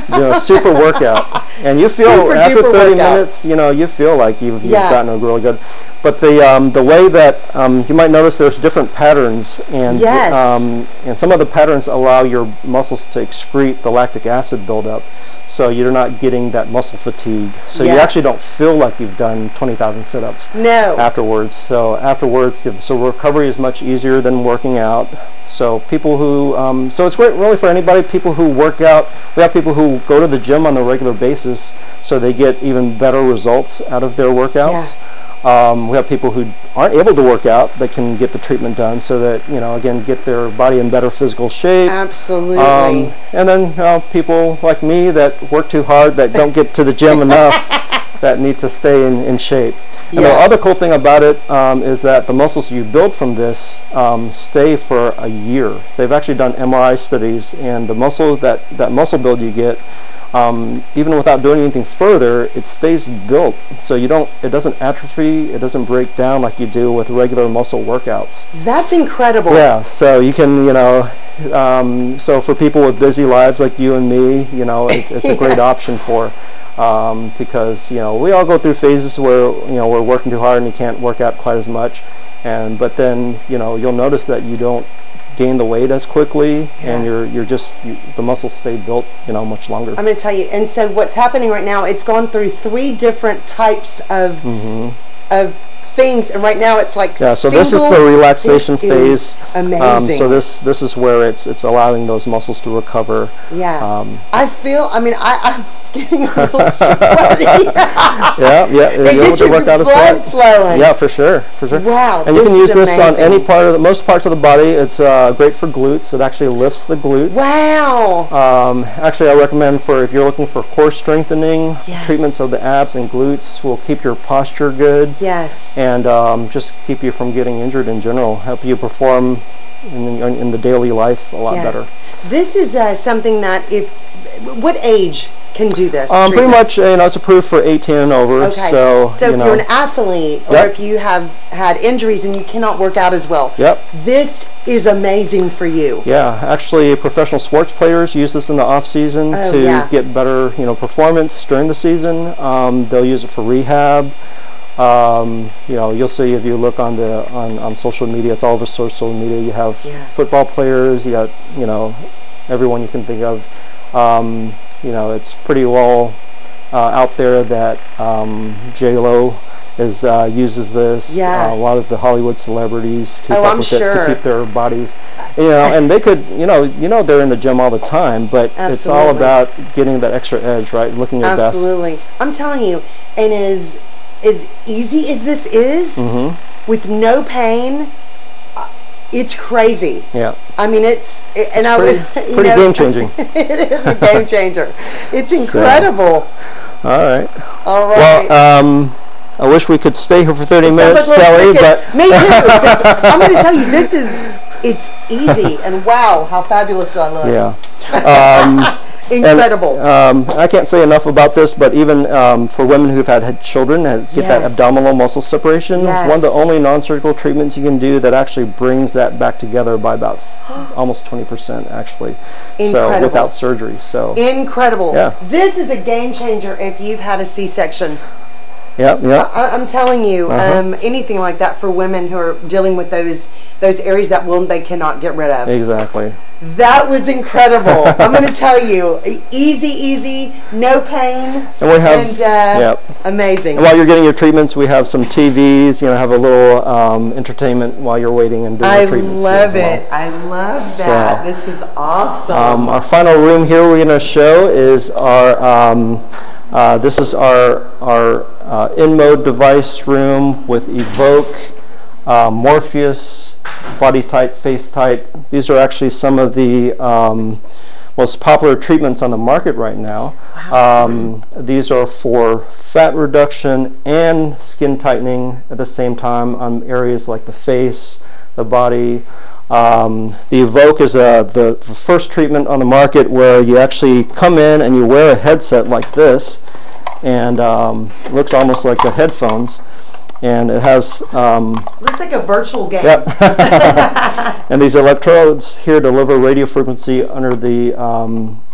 doing a super workout, and you feel after 30 minutes, you feel like you've gotten a really good. But the way that you might notice, there's different patterns, and and some of the patterns allow your muscles to excrete the lactic acid buildup, so you're not getting that muscle fatigue. So you actually don't feel like you've done 20,000 sit-ups. No. Afterwards, so recovery is much easier than working out. So people who, so it's great really for anybody. People who work out. We have people who go to the gym on a regular basis, so they get even better results out of their workouts. We have people who aren't able to work out that can get the treatment done, so that, again, get their body in better physical shape. Absolutely. And then people like me that work too hard, that don't get to the gym enough, that need to stay in shape. And the other cool thing about it is that the muscles you build from this stay for a year. They've actually done MRI studies, and the muscle that muscle build you get, even without doing anything further, it stays built. So it doesn't atrophy, it doesn't break down like you do with regular muscle workouts. That's incredible. Yeah, so you can, so for people with busy lives like you and me, it's a great option for. Because we all go through phases where we're working too hard and you can't work out quite as much, but then you'll notice that you don't gain the weight as quickly, and the muscles stay built much longer. I'm going to tell you, and so what's happening right now, it's gone through 3 different types of things, and right now it's like so this is the relaxation phase. Amazing. So this is where it's allowing those muscles to recover. I feel, getting a little sweaty. Yeah, They get your blood flowing. Yeah, for sure, for sure. Wow, and you can use this amazing. on any part of most parts of the body. It's great for glutes. It actually lifts the glutes. Wow. Actually, I recommend if you're looking for core strengthening, yes. treatments of the abs and glutes will keep your posture good. Yes. And just keep you from getting injured in general. Help you perform in the daily life a lot better. This is something that what age can do this? Pretty much, it's approved for 18 and over. Okay. So if you're an athlete or if you have had injuries and you cannot work out as well, this is amazing for you. Yeah, actually, professional sports players use this in the off season to get better, performance during the season. They'll use it for rehab. You'll see if you look on social media, it's all over social media. You have football players, you got, everyone you can think of. It's pretty well out there that J-Lo uses this. A lot of the Hollywood celebrities keep up with it to keep their bodies, and they could, they're in the gym all the time, but it's all about getting that extra edge, right? Looking your best. Absolutely. I'm telling you, and as easy as this is, with no pain, it's crazy. Yeah. I mean, it's pretty game changing. It is a game changer. It's incredible. All right. All right. Well, I wish we could stay here for 30 minutes, Kelly, but me too. I'm going to tell you, it's easy, and wow, how fabulous do I look? Yeah. Incredible. And, I can't say enough about this, but even for women who've had children and get that abdominal muscle separation, one of the only non-surgical treatments you can do that actually brings that back together by about almost 20% actually. So without surgery. So incredible. Yeah. This is a game changer if you've had a C-section. Yeah. I'm telling you, anything like that for women who are dealing with those areas that they cannot get rid of. Exactly. That was incredible. I'm going to tell you, easy, no pain, and we have amazing. And while you're getting your treatments, we have some TVs. Have a little entertainment while you're waiting and doing the treatments. I love it. I love that. So, this is awesome. Our final room here we're going to show is our. This is our in-mode device room with Evoke, Morpheus, Body Tight, Face Tight. These are actually some of the most popular treatments on the market right now. Wow. These are for fat reduction and skin tightening at the same time on areas like the face, the body. The Evoke is the first treatment on the market where you actually come in and you wear a headset like this, and it looks almost like the headphones, and it has looks like a virtual game. Yep. And these electrodes here deliver radio frequency under the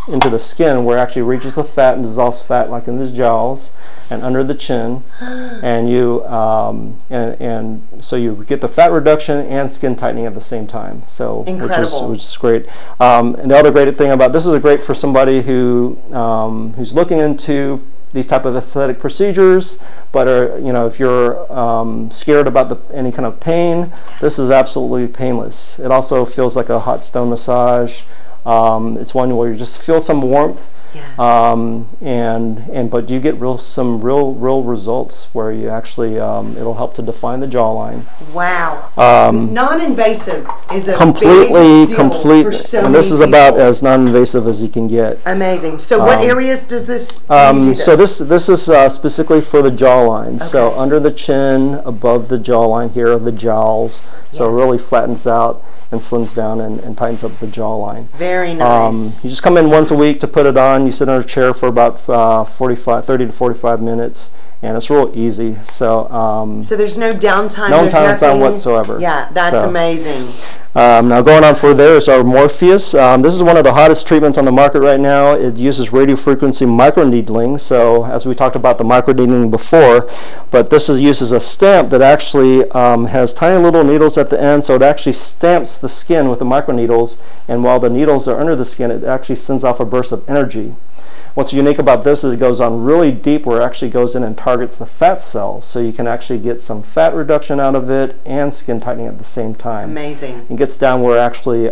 into the skin, where it actually reaches the fat and dissolves fat, like in the jowls and under the chin, and you and so you get the fat reduction and skin tightening at the same time. So which is great. And the other great thing about this is great for somebody who's looking into these type of aesthetic procedures, but if you're scared about any kind of pain, this is absolutely painless. It also feels like a hot stone massage. It's one where you just feel some warmth, but you get some real results where you actually it'll help to define the jawline. Wow. Non-invasive is a completely big deal for so and this many is about people. as non-invasive as you can get. Amazing. So what areas does this do so this is specifically for the jawline. Okay. So under the chin, above the jawline here are the jowls. So it really flattens out and slims down and tightens up the jawline. Very nice. You just come in once a week to put it on. You sit in a chair for about 30 to 45 minutes, and it's real easy. So so there's no downtime. No downtime whatsoever. Yeah, that's amazing. Now going on for there is our Morpheus. This is one of the hottest treatments on the market right now. It uses radio frequency microneedling. So as we talked about the microneedling before, but this uses a stamp that actually has tiny little needles at the end, so it actually stamps the skin with the microneedles, and while the needles are under the skin, it actually sends off a burst of energy. What's unique about this is it goes on really deep, where it actually goes in and targets the fat cells, so you can actually get some fat reduction out of it and skin tightening at the same time. Amazing. It gets down where it actually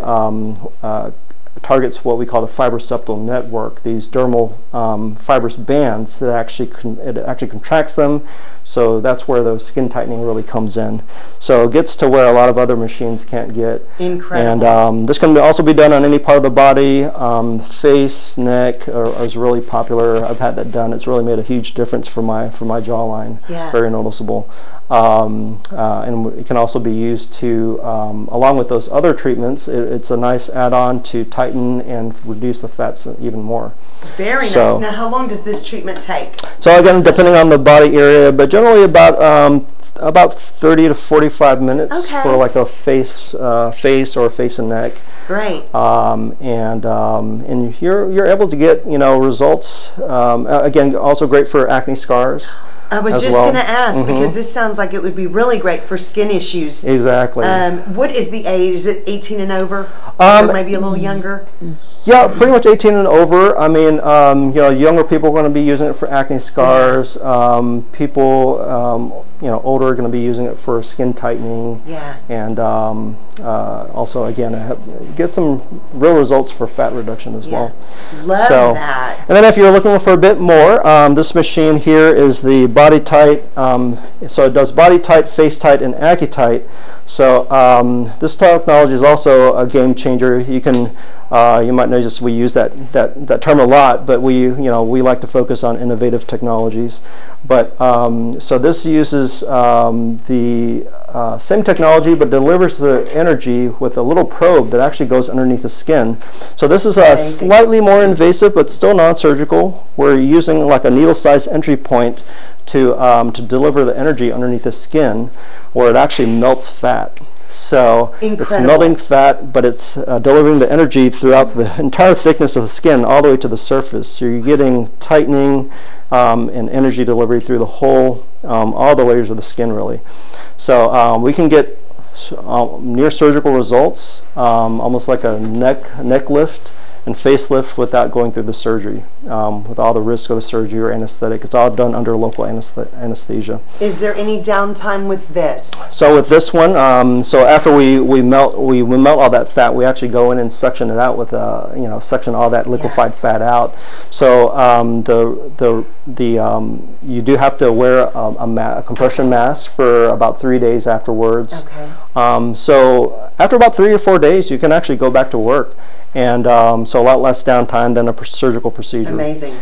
targets what we call the fibroseptal network, these dermal fibrous bands that actually it actually contracts them. So that's where the skin tightening really comes in. So it gets to where a lot of other machines can't get. Incredible. And this can also be done on any part of the body. Face, neck is really popular. I've had that done. It's really made a huge difference for my jawline. Yeah. Very noticeable. And it can also be used to, along with those other treatments, it's a nice add-on to tighten and reduce the fats even more. Very nice. Now, how long does this treatment take? So again, depending on the body area, but generally about 30 to 45 minutes for like a face or face and neck. Great. And you're able to get results. Again, also great for acne scars. I was just going to ask, because this sounds like it would be really great for skin issues. Exactly. What is the age? Is it 18 and over? Or maybe a little younger? Yeah, pretty much 18 and over. I mean, younger people are going to be using it for acne scars. People, older are going to be using it for skin tightening. Yeah. And also, again, get some real results for fat reduction as well. Love that. And then if you're looking for a bit more, this machine here is the Body Tight. So it does Body Tight, Face Tight, and AccuTight. So this technology is also a game changer. You can, you might notice we use that term a lot, but we like to focus on innovative technologies. But so this uses the same technology, but delivers the energy with a little probe that actually goes underneath the skin. So this is a slightly more invasive, but still non-surgical. We're using like a needle-sized entry point to deliver the energy underneath the skin, where it actually melts fat. So it's melting fat, but it's delivering the energy throughout the entire thickness of the skin, all the way to the surface. So you're getting tightening and energy delivery through the whole, all the layers of the skin, really. So we can get near surgical results, almost like a neck lift and facelift without going through the surgery, with all the risk of the surgery or anesthetic. It's all done under local anesthesia. Is there any downtime with this? So with this one, so after we melt all that fat, we actually go in and suction it out with suction all that liquefied fat out. So you do have to wear a compression mask for about 3 days afterwards. Okay. So after about 3 or 4 days, you can actually go back to work. And so a lot less downtime than a surgical procedure. Amazing.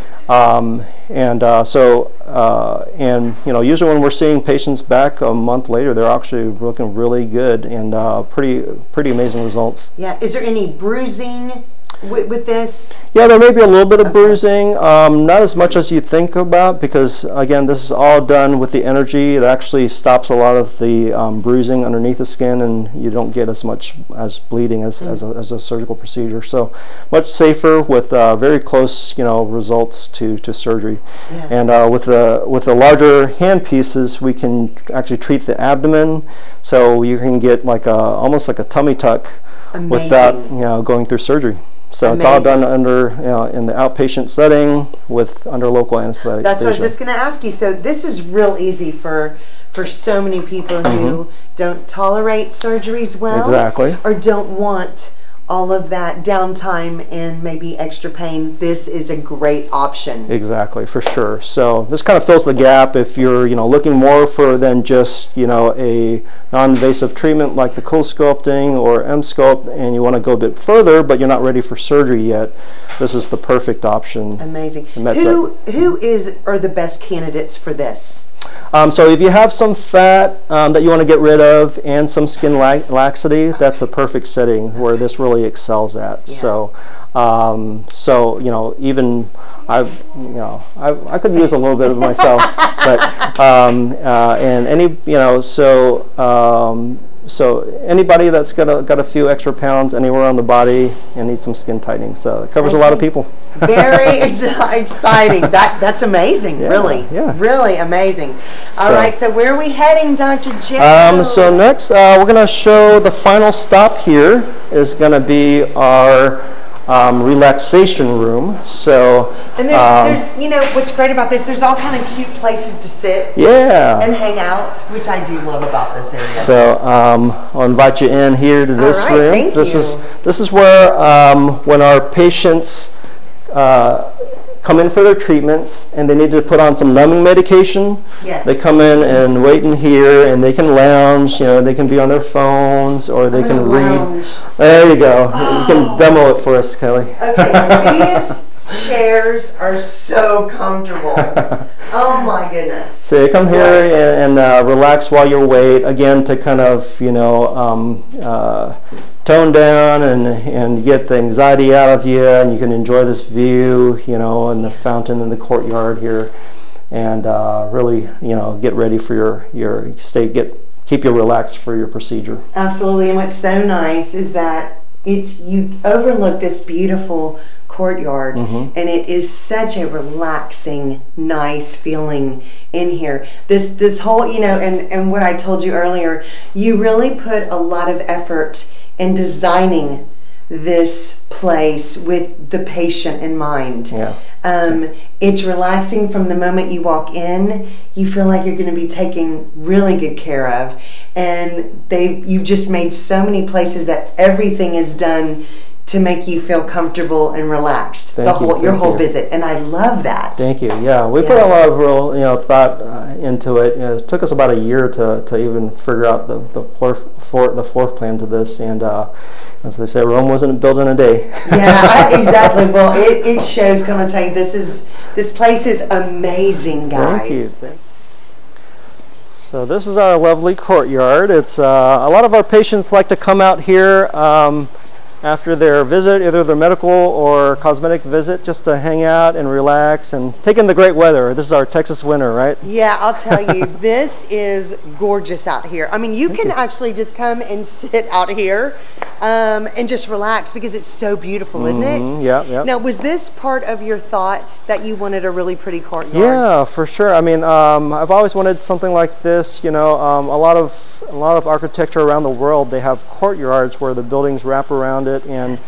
Usually when we're seeing patients back a month later, they're actually looking really good and pretty amazing results. Yeah. Is there any bruising with this? Yeah, there may be a little bit of bruising, not as much as you think about, because again, this is all done with the energy. It actually stops a lot of the bruising underneath the skin, and you don't get as much as bleeding as a surgical procedure. So much safer with very close results to surgery. Yeah. And with the larger hand pieces, we can actually treat the abdomen, so you can get like almost like a tummy tuck. Amazing. Without going through surgery. So amazing. It's all done under, in the outpatient setting under local anesthetic. That's what I was just going to ask you. So this is real easy for so many people who don't tolerate surgeries well. Exactly. Or don't want all of that downtime and maybe extra pain. This is a great option. Exactly, for sure. So this kind of fills the gap if you're looking more for than just a non-invasive treatment like the Coolsculpting or EMSculpt, and you want to go a bit further but you're not ready for surgery yet. This is the perfect option. Amazing. Who are the best candidates for this? So if you have some fat that you want to get rid of and some skin laxity, that's a perfect setting where this really excels at. Yeah. So even I could use a little bit of myself, but and any so anybody that's got a few extra pounds anywhere on the body and needs some skin tightening, so it covers a lot of people. Very exciting. That's amazing. Yeah, really, really amazing. All right, so where are we heading, Dr. Joe? So next, we're going to show the final stop here is going to be our Relaxation Room. So, and there's, you know, what's great about this, there's all kind of cute places to sit and hang out, which I do love about this area. So I'll invite you in here to this room. Thank you. This is where when our patients come in for their treatments and they need to put on some numbing medication, they come in and wait in here, and they can lounge. You know, they can be on their phones, or they can read. There you go. You can demo it for us, Kelly. Okay, these chairs are so comfortable. Oh my goodness. So you come here and relax while you wait, again, to kind of, you know, tone down and get the anxiety out of you, and you can enjoy this view, you know, and the fountain in the courtyard here, and really, you know, get ready for your keep you relaxed for your procedure. Absolutely. And what's so nice is that you overlook this beautiful courtyard, and it is such a relaxing, nice feeling in here. This whole, you know, and what I told you earlier, you really put a lot of effort in designing this place with the patient in mind. It's relaxing from the moment you walk in. You feel like you're going to be taken really good care of, and you've just made so many places that everything is done to make you feel comfortable and relaxed your whole visit, and I love that. Thank you. Yeah, we put a lot of real, you know, thought into it. You know, it took us about a year to even figure out the floor plan to this, and as they say, Rome wasn't built in a day. Yeah, exactly. Well, it shows. Come and tell you, this place is amazing, guys. Thank you. So this is our lovely courtyard. It's a lot of our patients like to come out here after their visit, either their medical or cosmetic visit, just to hang out and relax and take in the great weather. This is our Texas winter, right? Yeah, I'll tell you, this is gorgeous out here. I mean, you can actually just come and sit out here and just relax, because it's so beautiful, isn't it? Yeah. Now, was this part of your thought that you wanted a really pretty courtyard? Yeah, for sure. I mean, I've always wanted something like this. You know, a lot of architecture around the world, they have courtyards where the buildings wrap around it, and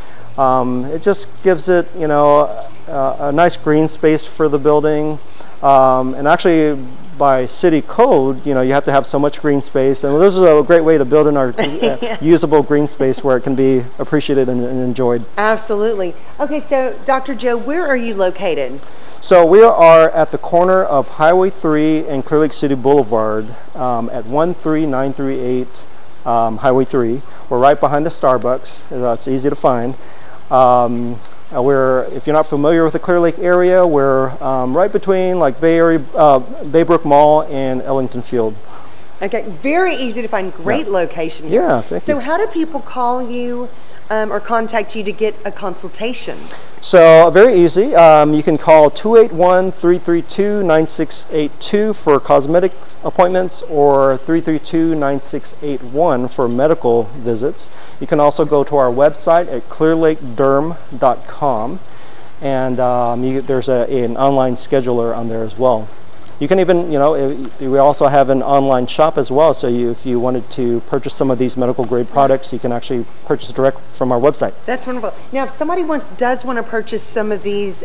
it just gives it, you know, a nice green space for the building. And actually, by city code, you know, you have to have so much green space, and this is a great way to build in our usable green space where it can be appreciated and enjoyed. Absolutely. Okay, so Dr. Joe, where are you located? So we are at the corner of Highway 3 and Clear Lake City Boulevard at 13938 Highway 3. We're right behind the Starbucks. It's easy to find. If you're not familiar with the Clear Lake area, we're right between like Baybrook Mall and Ellington Field. Okay, very easy to find. Great location here. Yeah, thank you. So how do people call you or contact you to get a consultation? So very easy. You can call 281-332-9682 for cosmetic appointments, or 332-9681 for medical visits. You can also go to our website at clearlakederm.com, and there's an online scheduler on there as well. You can even, you know, we also have an online shop as well. So if you wanted to purchase some of these medical grade products, you can actually purchase direct from our website. That's wonderful. Now, if somebody does want to purchase some of these,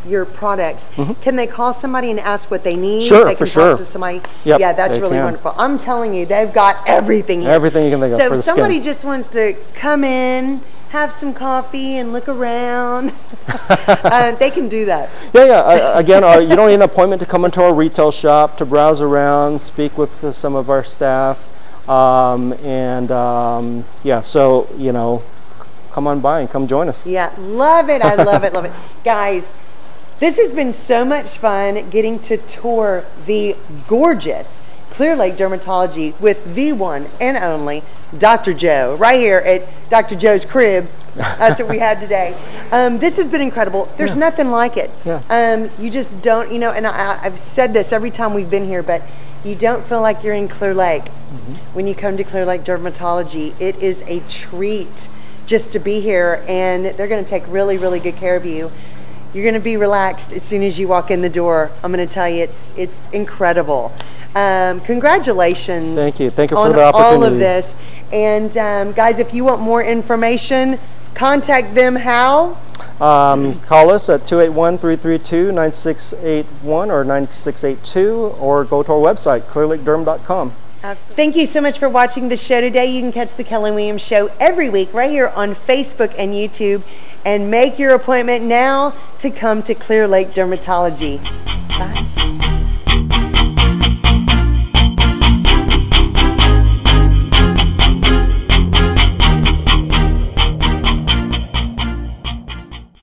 your products, can they call somebody and ask what they need? Sure, they can for sure. Talk to somebody. Yep, yeah, that's really wonderful. I'm telling you, they've got everything here. Everything you can think of for the So if somebody skin. just wants to come in, have some coffee and look around, they can do that. Yeah. Again, you don't need an appointment to come into our retail shop to browse around, speak with some of our staff, yeah. So you know, come on by and come join us. Yeah, love it. I love it. Love it, guys. This has been so much fun getting to tour the gorgeous Clear Lake Dermatology with the one and only Dr. Joe, right here at Dr. Joe's crib. That's what we had today. This has been incredible. There's nothing like it. You just don't, you know, and I've said this every time we've been here, but you don't feel like you're in Clear Lake when you come to Clear Lake Dermatology. It is a treat just to be here, and they're going to take really, really good care of you. You're going to be relaxed as soon as you walk in the door. I'm going to tell you, it's incredible. Congratulations. Thank you for the opportunity. All of this. And guys, if you want more information, contact them how? Call us at 281-332-9681 or 9682, or go to our website, clearlakederm.com. Absolutely. Thank you so much for watching the show today. You can catch the Kelly Williams Show every week right here on Facebook and YouTube. And make your appointment now to come to Clear Lake Dermatology. Bye.